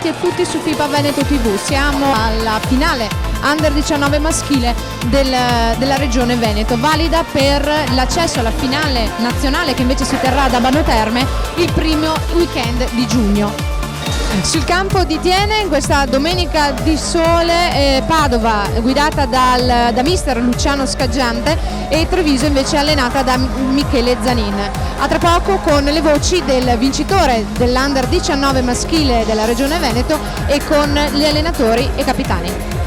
bentrovati a tutti su FIBA Veneto TV. Siamo alla finale Under 19 maschile della regione Veneto, valida per l'accesso alla finale nazionale che invece si terrà ad Abano Terme il primo weekend di giugno. Sul campo di Thiene in questa domenica di sole Padova guidata da mister Luciano Scaggiante e Treviso invece allenata da Michele Zanin. A tra poco con le voci del vincitore dell'Under 19 maschile della regione Veneto e con gli allenatori e capitani.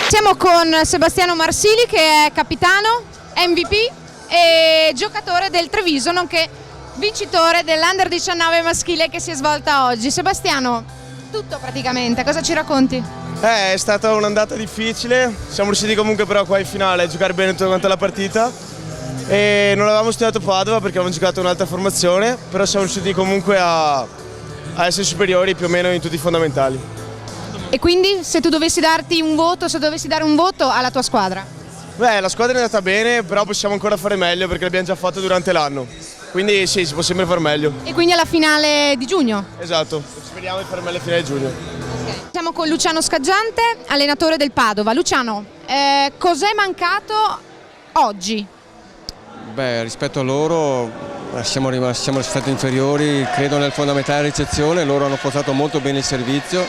Siamo con Sebastiano Marsili che è capitano, MVP e giocatore del Treviso, nonché vincitore dell'Under 19 maschile che si è svolta oggi. Sebastiano, tutto praticamente, cosa ci racconti? È stata un'andata difficile, siamo riusciti comunque però qua in finale a giocare bene tutta quanta la partita e non avevamo studiato Padova perché avevamo giocato un'altra formazione, però siamo riusciti comunque a essere superiori più o meno in tutti i fondamentali. E quindi se tu dovessi darti un voto, se dovessi dare un voto alla tua squadra? Beh, la squadra è andata bene, però possiamo ancora fare meglio perché l'abbiamo già fatto durante l'anno. Quindi sì, si può sempre fare meglio. E quindi alla finale di giugno? Esatto, speriamo di fare meglio alla fine di giugno. Siamo con Luciano Scaggiante, allenatore del Padova. Luciano, cos'è mancato oggi? Beh, rispetto a loro siamo stati inferiori, credo nel fondamentale ricezione, loro hanno portato molto bene il servizio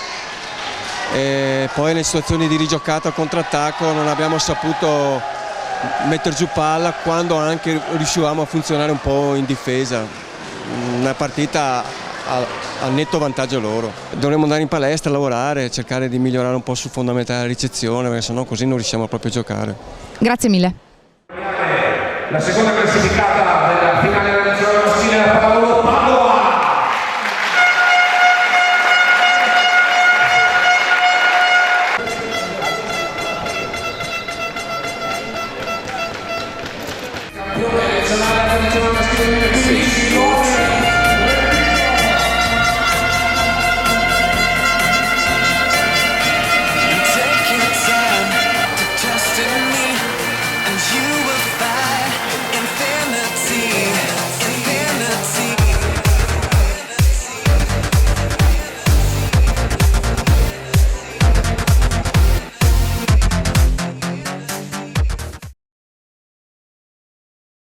e poi nelle situazioni di rigiocata a contrattacco non abbiamo saputo mettere giù palla quando anche riuscivamo a funzionare un po' in difesa. Una partita a netto vantaggio loro. Dovremmo andare in palestra a lavorare, cercare di migliorare un po' sul fondamentale ricezione, perché sennò così non riusciamo proprio a giocare. Grazie mille. La seconda classificata della finale